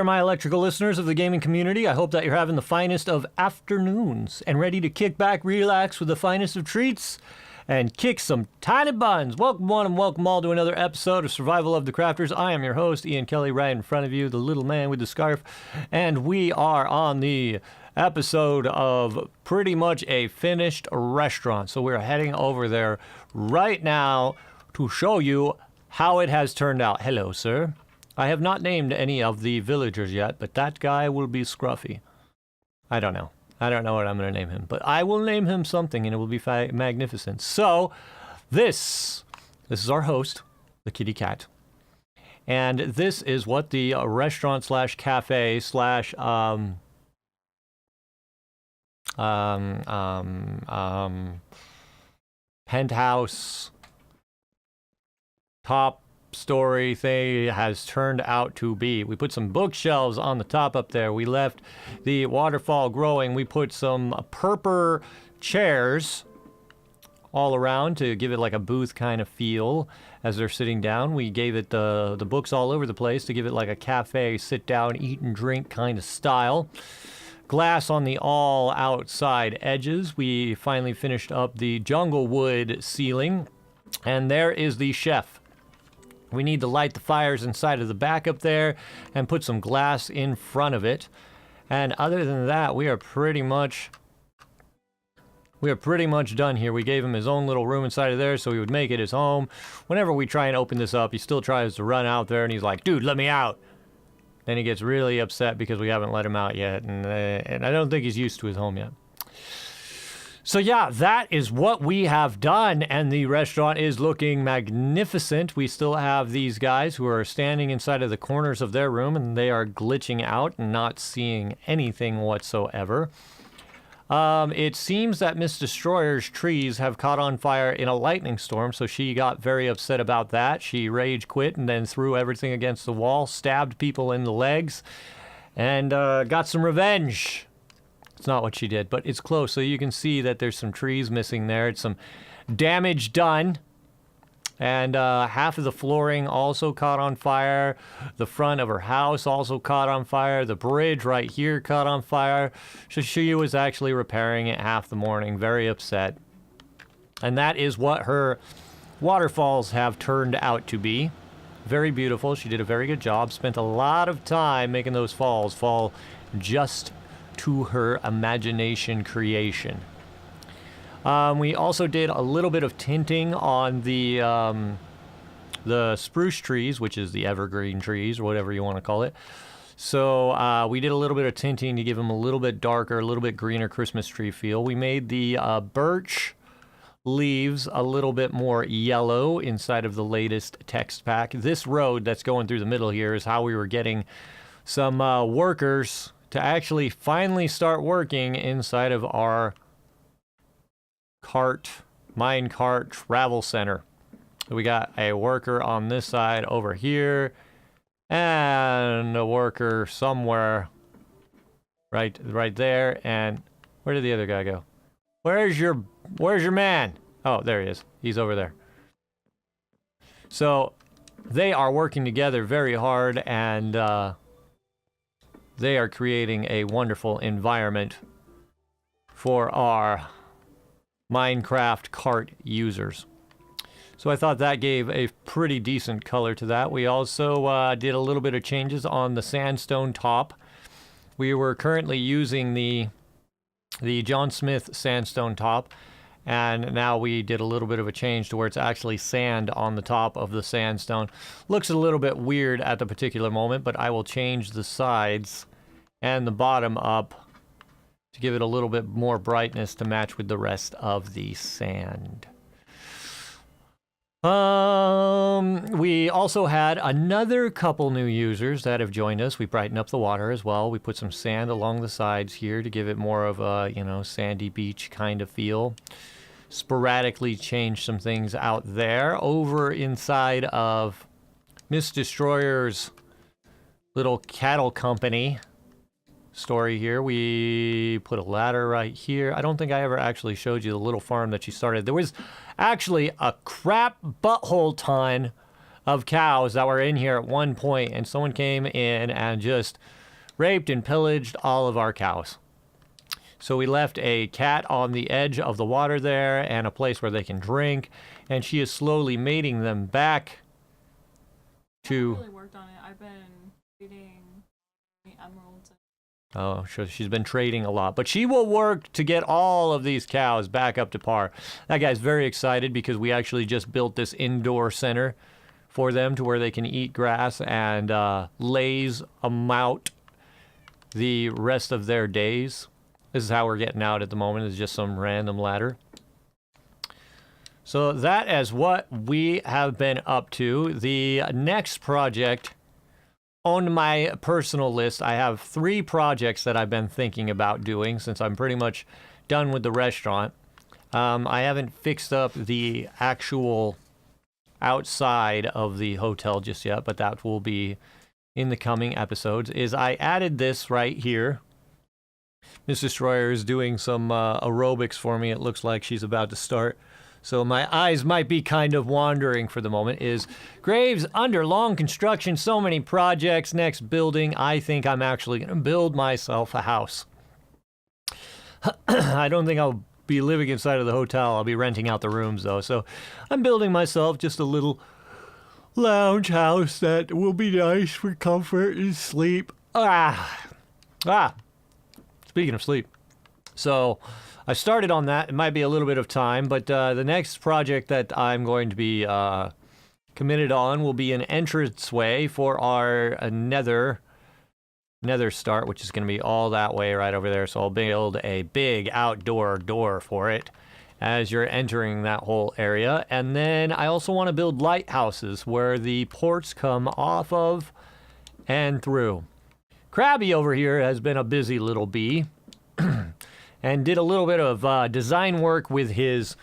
there, my electrical listeners of the gaming community. I hope that you're having the finest of afternoons and ready to kick back, relax with the finest of treats, and kick some tiny buns. Welcome one and welcome all to another episode of Survival of the Crafters. I am your host, Ian Kelly, right in front of you, the little man with the scarf. And we are on the episode of pretty much a finished restaurant. So we're heading over there right now to show you how it has turned out. Hello, sir. I have not named any of the villagers yet, but that guy will be Scruffy. I don't know. I don't know what I'm going to name him, but I will name him something, and it will be magnificent. So, this is our host, the kitty cat, and this is what the restaurant slash cafe slash penthouse top story thing has turned out to be. We put some bookshelves on the top up there. We left the waterfall growing. We put some purple chairs all around to give it like a booth kind of feel as they're sitting down. We gave it the books all over the place to give it like a cafe, sit down, eat and drink kind of style. Glass on the all outside edges. We finally finished up the jungle wood ceiling, and there is the chef. We need to light the fires inside of the back up there and put some glass in front of it. And other than that, we are pretty much done here. We gave him his own little room inside of there so he would make it his home. Whenever we try and open this up, he still tries to run out there and he's like, dude, let me out. Then he gets really upset because we haven't let him out yet. And I don't think he's used to his home yet. So yeah, that is what we have done, and the restaurant is looking magnificent. We still have these guys who are standing inside of the corners of their room, and they are glitching out and not seeing anything whatsoever. It seems that Miss Destroyer's trees have caught on fire in a lightning storm, so she got very upset about that. She rage quit and then threw everything against the wall, stabbed people in the legs, and got some revenge. It's not what she did, but it's close. So you can see that there's some trees missing there. It's some damage done. And half of the flooring also caught on fire. The front of her house also caught on fire. The bridge right here caught on fire. So she was actually repairing it half the morning, very upset. And that is what her waterfalls have turned out to be. Very beautiful. She did a very good job. Spent a lot of time making those falls fall just to her imagination creation. We also did a little bit of tinting on the spruce trees, which is the evergreen trees or whatever you want to call it. So we did a little bit of tinting to give them a little bit darker, a little bit greener Christmas tree feel. We made the birch leaves a little bit more yellow inside of the latest text pack. This road that's going through the middle here is how we were getting some workers to actually finally start working inside of our mine cart travel center. We got a worker on this side over here, and a worker somewhere right there. And where did the other guy go? Where's your man? Oh, there he is. He's over there. So they are working together very hard, and they are creating a wonderful environment for our Minecraft cart users. So I thought that gave a pretty decent color to that. We also did a little bit of changes on the sandstone top. We were currently using the John Smith sandstone top, and now we did a little bit of a change to where it's actually sand on the top of the sandstone. Looks a little bit weird at the particular moment, but I will change the sides and the bottom up to give it a little bit more brightness to match with the rest of the sand. We also had another couple new users that have joined us. We brightened up the water as well. We put some sand along the sides here to give it more of a, sandy beach kind of feel. Sporadically changed some things out there. Over inside of Miss Destroyer's little cattle company story here, we put a ladder right here. I don't think I ever actually showed you the little farm that she started. There was actually a crap butthole ton of cows that were in here at one point, and someone came in and just raped and pillaged all of our cows. So we left a cat on the edge of the water there and a place where they can drink, and she is slowly mating them back to... I really worked on it. I've been trading emeralds. Oh, she's been trading a lot. But she will work to get all of these cows back up to par. That guy's very excited because we actually just built this indoor center for them to where they can eat grass and laze them out the rest of their days. This is how we're getting out at the moment, is just some random ladder. So that is what we have been up to. The next project on my personal list, I have 3 projects that I've been thinking about doing since I'm pretty much done with the restaurant. I haven't fixed up the actual outside of the hotel just yet, but that will be in the coming episodes. Is I added this right here. Miss Destroyer is doing some aerobics for me. It looks like she's about to start. So my eyes might be kind of wandering for the moment. Is Graves under long construction, so many projects, next building. I think I'm actually going to build myself a house. I don't think I'll be living inside of the hotel. I'll be renting out the rooms though. So I'm building myself just a little lounge house that will be nice for comfort and sleep. Speaking of sleep. So I started on that. It might be a little bit of time, but the next project that I'm going to be committed on will be an entranceway for our nether start, which is going to be all that way right over there. So I'll build a big outdoor door for it as you're entering that whole area. And then I also want to build lighthouses where the ports come off of and through. Krabby over here has been a busy little bee. And did a little bit of design work with his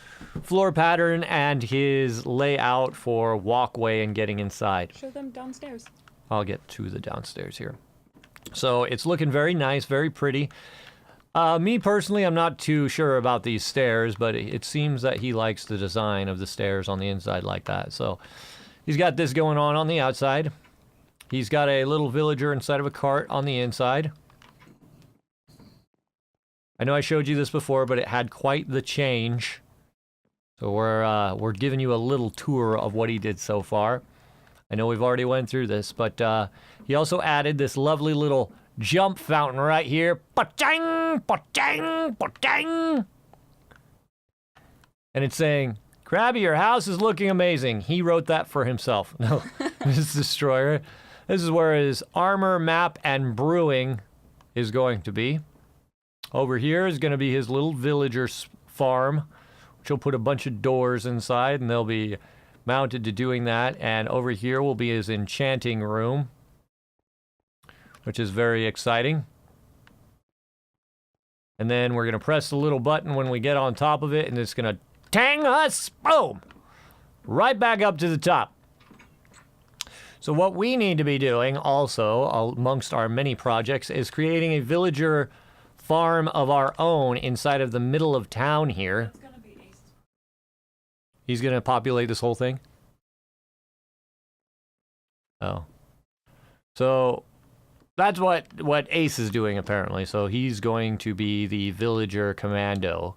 floor pattern and his layout for walkway and getting inside. Show them downstairs. I'll get to the downstairs here. So it's looking very nice, very pretty. Me personally, I'm not too sure about these stairs, but it seems that he likes the design of the stairs on the inside like that. So he's got this going on the outside. He's got a little villager inside of a cart on the inside. I know I showed you this before, but it had quite the change. So we're giving you a little tour of what he did so far. I know we've already went through this, but he also added this lovely little jump fountain right here. Pa-chang! Pa-chang! Pa-chang! And it's saying, Krabby, your house is looking amazing. He wrote that for himself. No, this Destroyer. This is where his armor, map, and brewing is going to be. Over here is going to be his little villager's farm, which will put a bunch of doors inside, and they'll be mounted to doing that. And over here will be his enchanting room, which is very exciting. And then we're going to press the little button when we get on top of it, and it's going to tang us, boom, right back up to the top. So what we need to be doing also, amongst our many projects, is creating a villager farm of our own inside of the middle of town here. It's gonna be Ace. He's gonna populate this whole thing? Oh. So that's what Ace is doing apparently. So he's going to be the villager commando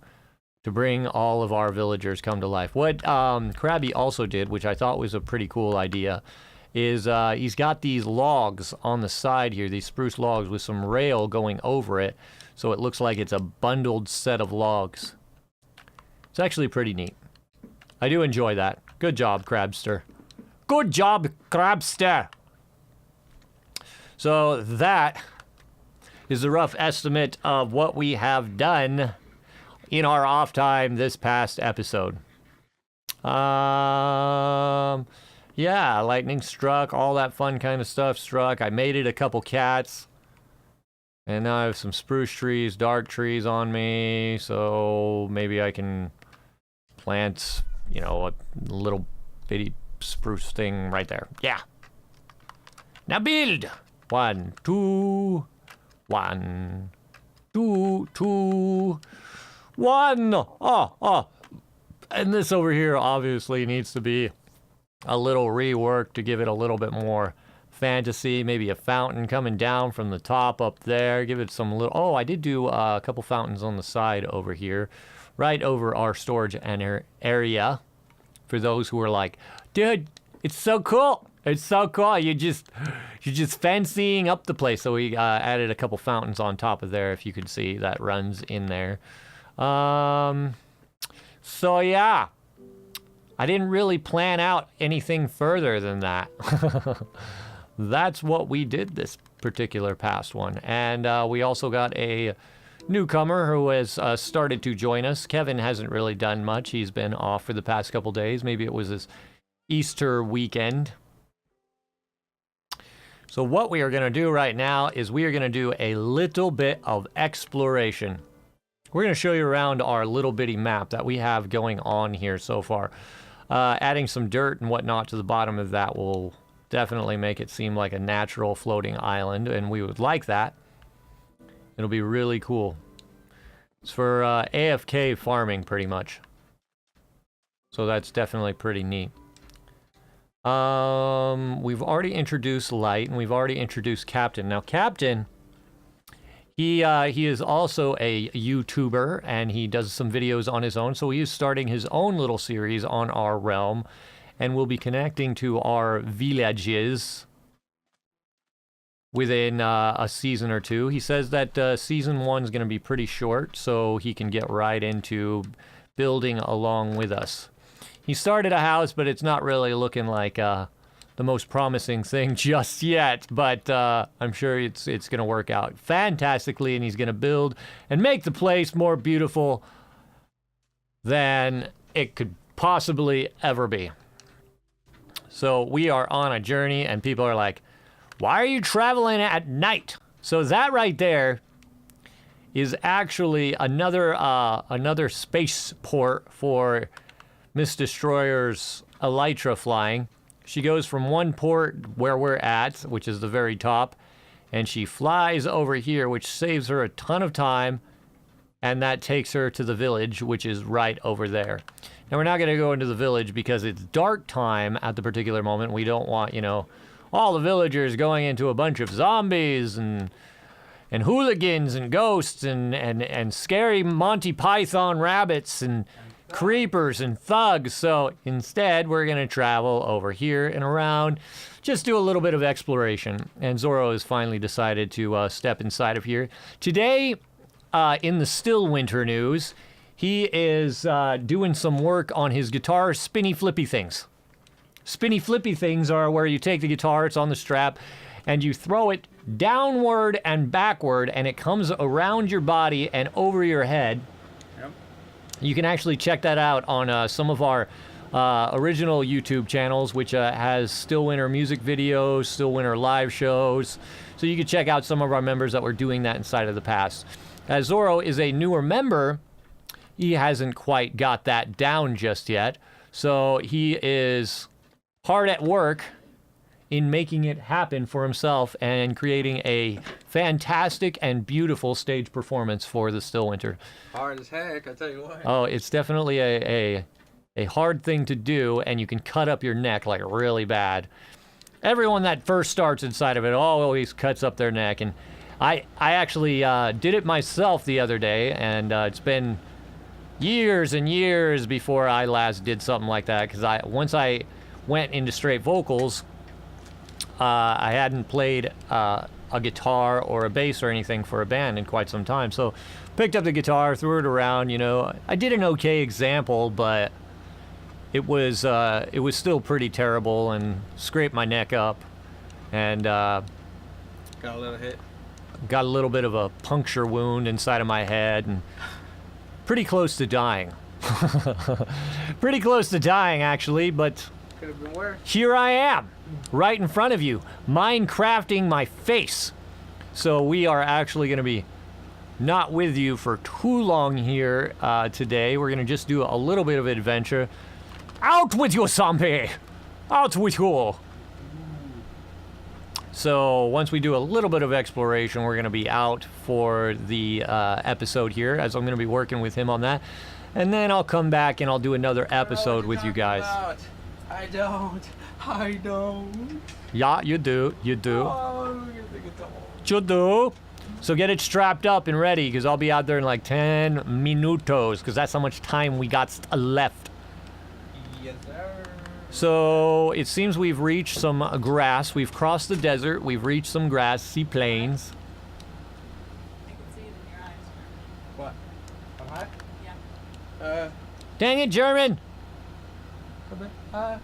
to bring all of our villagers come to life. What Krabby also did, which I thought was a pretty cool idea, is he's got these logs on the side here, these spruce logs with some rail going over it. So it looks like it's a bundled set of logs. It's actually pretty neat. I do enjoy that. Good job, Crabster. Good job, Crabster! So that is a rough estimate of what we have done in our off time this past episode. Yeah, lightning struck, all that fun kind of stuff struck. I mated a couple cats. And now I have some spruce trees, dark trees on me, so maybe I can plant, you know, a little bitty spruce thing right there. Yeah. Now build! 1, 2, 1, 2, 2, 1. Oh. And this over here obviously needs to be a little rework to give it a little bit more fantasy. Maybe a fountain coming down from the top up there. Give it some little... Oh, I did do a couple fountains on the side over here, right over our storage area. For those who are like, dude, it's so cool. It's so cool. You're just fancying up the place. So we added a couple fountains on top of there, if you could see. That runs in there. So yeah, I didn't really plan out anything further than that. That's what we did this particular past one. And we also got a newcomer who has started to join us. Kevin hasn't really done much. He's been off for the past couple days. Maybe it was his Easter weekend. So what we are going to do right now is we are going to do a little bit of exploration. We're going to show you around our little bitty map that we have going on here so far. Adding some dirt and whatnot to the bottom of that will definitely make it seem like a natural floating island, and we would like that. It'll be really cool. It's for AFK farming, pretty much. So that's definitely pretty neat. We've already introduced Light, and we've already introduced Captain. Now, Captain, he is also a YouTuber, and he does some videos on his own. So he is starting his own little series on our realm, and we'll be connecting to our villages within a season or two. He says that season 1 is going to be pretty short, so he can get right into building along with us. He started a house, but it's not really looking like the most promising thing just yet, but I'm sure it's going to work out fantastically, and he's going to build and make the place more beautiful than it could possibly ever be. So we are on a journey, and people are like, why are you traveling at night? So that right there is actually another spaceport for Miss Destroyer's Elytra flying. She goes from one port where we're at, which is the very top, and she flies over here, which saves her a ton of time, and that takes her to the village, which is right over there. Now, we're not going to go into the village because it's dark time at the particular moment. We don't want, you know, all the villagers going into a bunch of zombies and hooligans and ghosts and scary Monty Python rabbits and creepers and thugs. So instead, we're going to travel over here and around, just do a little bit of exploration. And Zorro has finally decided to step inside of here. Today, in the Stillwinter news, he is doing some work on his guitar spinny flippy things. Spinny flippy things are where you take the guitar, it's on the strap, and you throw it downward and backward, and it comes around your body and over your head. Yep. You can actually check that out on some of our original YouTube channels, which has Stillwinter music videos, Stillwinter live shows. So you can check out some of our members that were doing that inside of the past. As Zorro is a newer member, he hasn't quite got that down just yet. So he is hard at work in making it happen for himself and creating a fantastic and beautiful stage performance for the Stillwinter. Hard as heck, I tell you what. Oh, it's definitely a hard thing to do, and you can cut up your neck like really bad. Everyone that first starts inside of it always cuts up their neck, and I actually did it myself the other day, and it's been years and years before I last did something like that, because once I went into straight vocals, I hadn't played a guitar or a bass or anything for a band in quite some time. So picked up the guitar, threw it around, you know. I did an okay example, but it was still pretty terrible and scraped my neck up, and got a little hit. Got a little bit of a puncture wound inside of my head, and pretty close to dying. Pretty close to dying, actually, but could have been worse. Here I am, right in front of you, Minecrafting my face. So we are actually going to be not with you for too long here today. We're going to just do a little bit of adventure. Out with you, zombie! Out with you! So once we do a little bit of exploration, we're going to be out for the episode here, as I'm going to be working with him on that. And then I'll come back and I'll do another episode with you guys. I don't. I don't. Yeah, you do. You do. Oh, you're thinking so. You do. So get it strapped up and ready, because I'll be out there in like 10 minutos, because that's how much time we got left. Yes, sir. So it seems we've reached some grass. We've crossed the desert. We've reached some grassy plains. I can see it in your eyes. What? I'm high? Yeah. Dang it, German! Fine.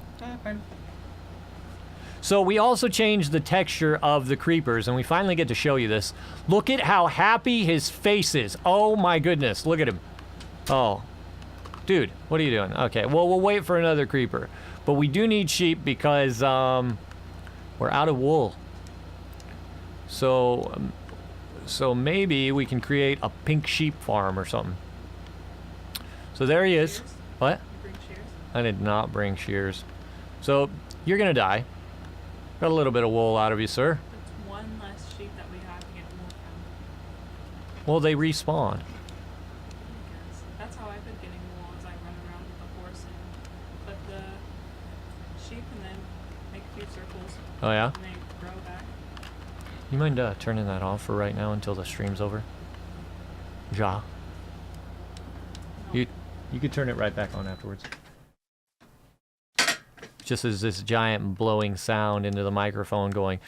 So we also changed the texture of the creepers, and we finally get to show you this. Look at how happy his face is. Oh my goodness, look at him. Oh. Dude, what are you doing? Okay, well, we'll wait for another creeper. But we do need sheep because we're out of wool. So maybe we can create a pink sheep farm or something. So there he is. Shears? What? You bring shears? I did not bring shears. So you're gonna die. Got a little bit of wool out of you, sir. That's one less sheep that we have to get wool from. Well, they respawn. I guess. That's how I've been getting wool, is I run around with the horse and clip the sheep and then make a few circles Oh yeah? and they grow back. You mind turning that off for right now until the stream's over? Ja. No. You could turn it right back on afterwards. Just as this giant blowing sound into the microphone going.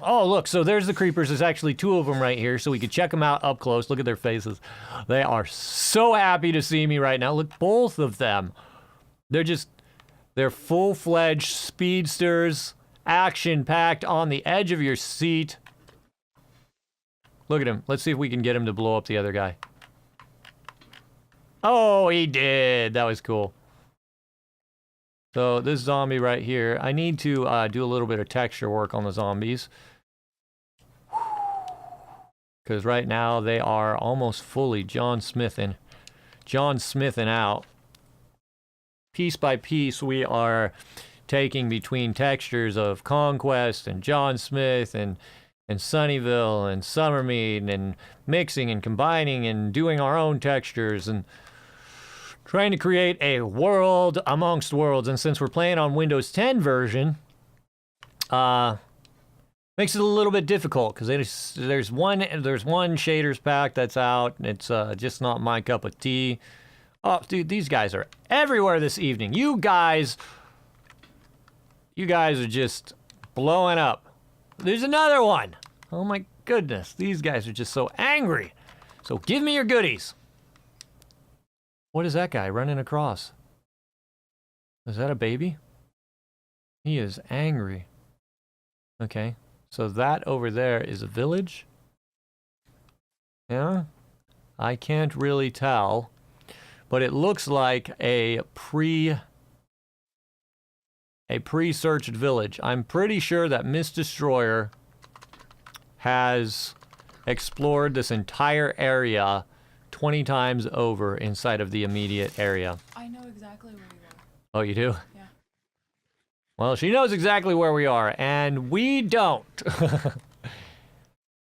Oh, look, so there's the creepers. There's actually two of them right here, so we could check them out up close. Look at their faces. They are so happy to see me right now. Look, both of them. They're full-fledged speedsters, action-packed, on the edge of your seat. Look at him. Let's see if we can get him to blow up the other guy. Oh, he did. That was cool. So this zombie right here, I need to do a little bit of texture work on the zombies. Because right now they are almost fully John Smithin' out. Piece by piece we are taking between textures of Conquest and John Smith and Sunnyville and Summermead and mixing and combining and doing our own textures and trying to create a world amongst worlds. And since we're playing on Windows 10 version, makes it a little bit difficult because there's one shaders pack that's out, and it's just not my cup of tea. Oh, dude, these guys are everywhere this evening. You guys are just blowing up. There's another one. Oh my goodness, these guys are just so angry. So give me your goodies. What is that guy running across? Is that a baby? He is angry. Okay, so that over there is a village? Yeah? I can't really tell, but it looks like a pre-searched village. I'm pretty sure that Miss Destroyer has explored this entire area 20 times over inside of the immediate area. I know exactly where you are. Oh, you do? Yeah. Well, she knows exactly where we are, and we don't.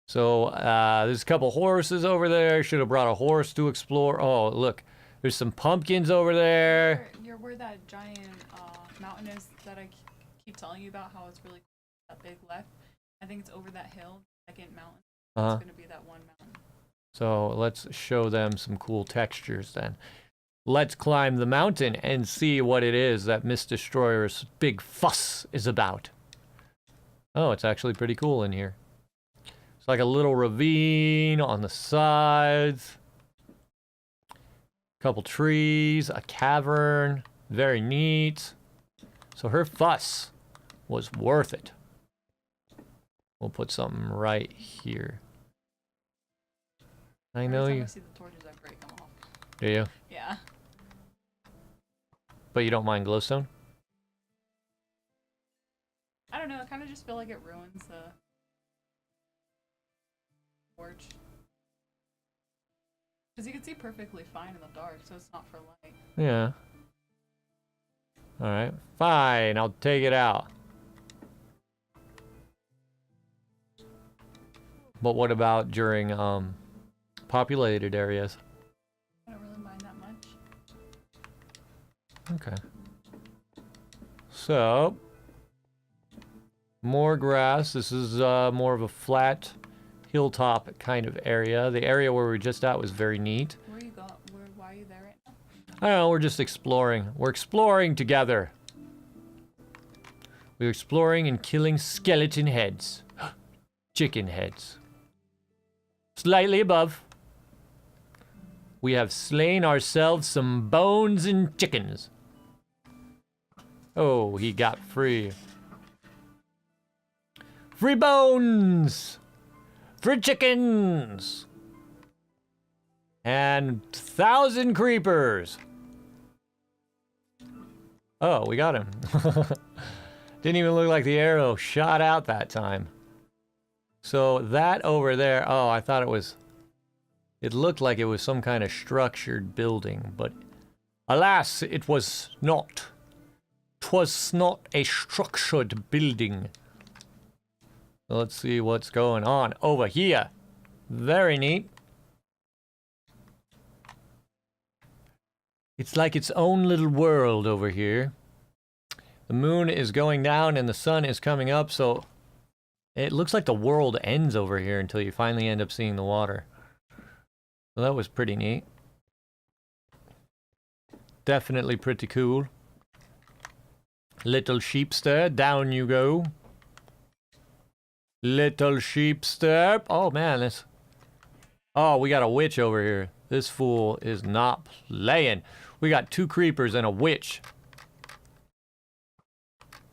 So, there's a couple horses over there. Should have brought a horse to explore. Oh, look. There's some pumpkins over there. You're where that giant mountain is that I keep telling you about, how it's really cool, that big left. I think it's over that hill, second mountain. Uh-huh. It's going to be that one mountain. So let's show them some cool textures then. Let's climb the mountain and see what it is that Miss Destroyer's big fuss is about. Oh, it's actually pretty cool in here. It's like a little ravine on the sides. Couple trees, a cavern. Very neat. So her fuss was worth it. We'll put something right here. I know Every time you. I see the torches, I break them off. Do you? Yeah. But you don't mind glowstone? I don't know, I kind of just feel like it ruins the torch. Because you can see perfectly fine in the dark, so it's not for light. Yeah. Alright. Fine, I'll take it out. But what about during, populated areas? I don't really mind that much. Okay. So, more grass. This is more of a flat hilltop kind of area. The area where we were just at was very neat. Where you go? Why are you there right now? I don't know, we're just exploring. We're exploring together. We're exploring and killing skeleton heads. Chicken heads. Slightly above, we have slain ourselves some bones and chickens. Oh, he got free. Free bones! For chickens! And 1,000 creepers! Oh, we got him. Didn't even look like the arrow shot out that time. So that over there, oh, I thought it was, it looked like it was some kind of structured building, but alas, it was not. 'Twas not a structured building. So let's see what's going on over here. Very neat. It's like its own little world over here. The moon is going down and the sun is coming up, so it looks like the world ends over here until you finally end up seeing the water. So that was pretty neat. Definitely pretty cool. Little sheepster, down you go. Little sheepster. Oh man, this... Oh, we got a witch over here. This fool is not playing. We got 2 creepers and a witch.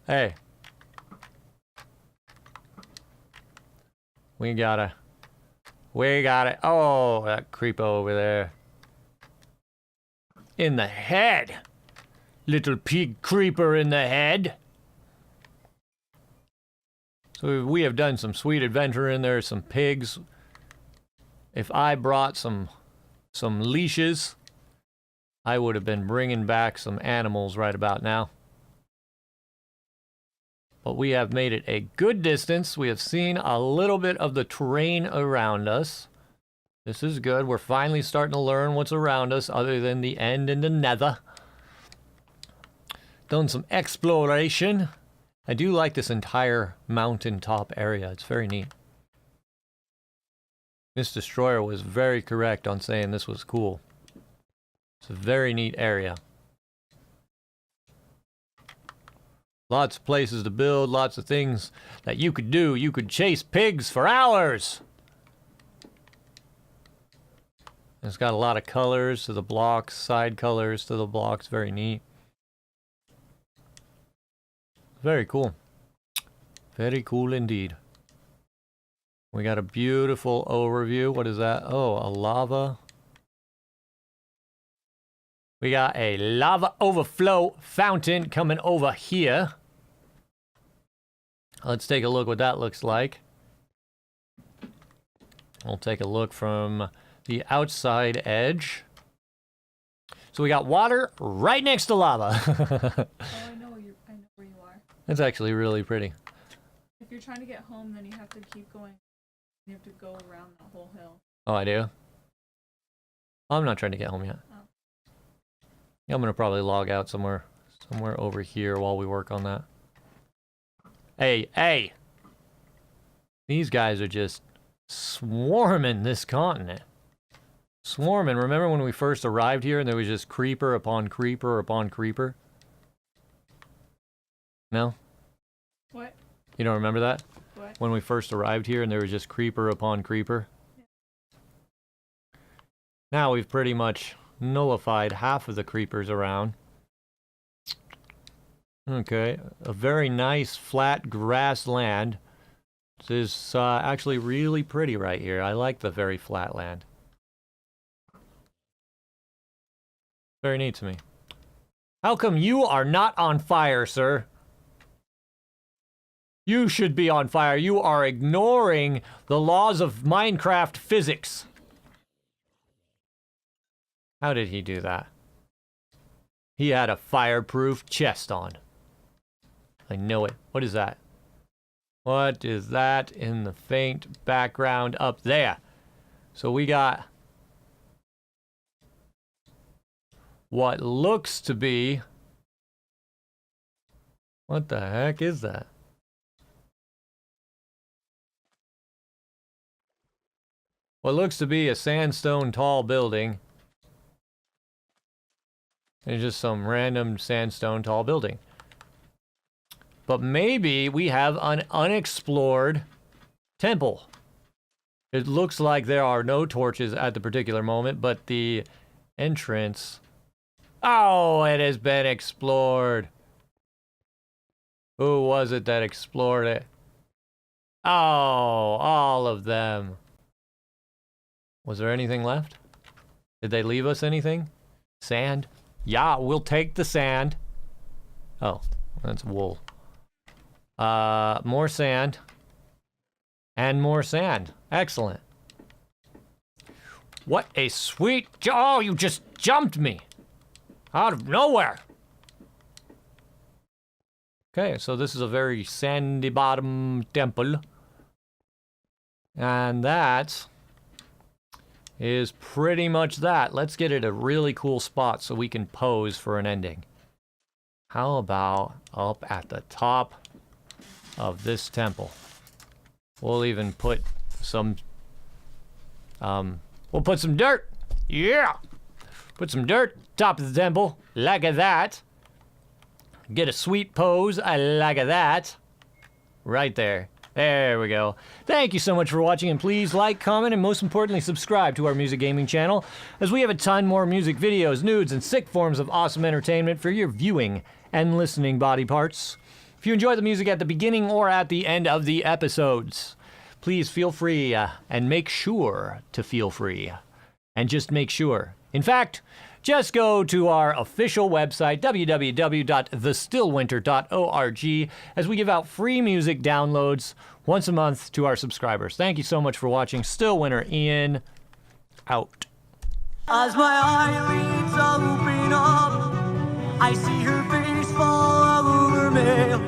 Hey. We got it. Oh, that creeper over there. In the head. Little pig creeper in the head. So we have done some sweet adventure in there, some pigs. If I brought some leashes, I would have been bringing back some animals right about now. But we have made it a good distance. We have seen a little bit of the terrain around us. This is good. We're finally starting to learn what's around us other than the end and the nether. Done some exploration. I do like this entire mountaintop area. It's very neat. Miss Destroyer was very correct on saying this was cool. It's a very neat area. Lots of places to build, lots of things that you could do. You could chase pigs for hours. It's got a lot of colors to the blocks, side colors to the blocks. Very neat. Very cool. Very cool indeed. We got a beautiful overview. What is that? Oh, a lava. We got a lava overflow fountain coming over here. Let's take a look what that looks like. We'll take a look from the outside edge. So we got water right next to lava. Oh, I know where you are. That's actually really pretty. If you're trying to get home, then you have to keep going. You have to go around the whole hill. Oh, I do? I'm not trying to get home yet. Oh. Yeah, I'm gonna probably log out somewhere over here while we work on that. Hey! These guys are just swarming this continent. Swarming. Remember when we first arrived here and there was just creeper upon creeper upon creeper? No? What? You don't remember that? What? When we first arrived here and there was just creeper upon creeper? Yeah. Now we've pretty much nullified half of the creepers around. Okay, a very nice flat grassland. This is actually really pretty right here. I like the very flat land. Very neat to me. How come you are not on fire, sir? You should be on fire. You are ignoring the laws of Minecraft physics. How did he do that? He had a fireproof chest on. I know it. What is that? What is that in the faint background up there? So we got what looks to be What the heck is that? What looks to be a sandstone tall building. It's just some random sandstone tall building. But maybe we have an unexplored temple. It looks like there are no torches at the particular moment, but the entrance... Oh, it has been explored. Who was it that explored it? Oh, all of them. Was there anything left? Did they leave us anything? Sand? Yeah, we'll take the sand. Oh, that's wool. More sand. And more sand. Excellent. What a sweet... Oh, you just jumped me. Out of nowhere. Okay, so this is a very sandy bottom temple. And that is pretty much that. Let's get it a really cool spot so we can pose for an ending. How about up at the top of this temple? We'll even put some, we'll put some dirt. Yeah! Put some dirt top of the temple, like that. Get a sweet pose, like that. Right there. There we go. Thank you so much for watching, and please like, comment, and most importantly, subscribe to our music gaming channel, as we have a ton more music videos, nudes, and sick forms of awesome entertainment for your viewing and listening body parts. If you enjoy the music at the beginning or at the end of the episodes, please feel free and make sure to feel free. And just make sure. In fact, just go to our official website, www.thestillwinter.org, as we give out free music downloads once a month to our subscribers. Thank you so much for watching. Stillwinter Ian, out. As my eyelids open up, I see her face fall over me.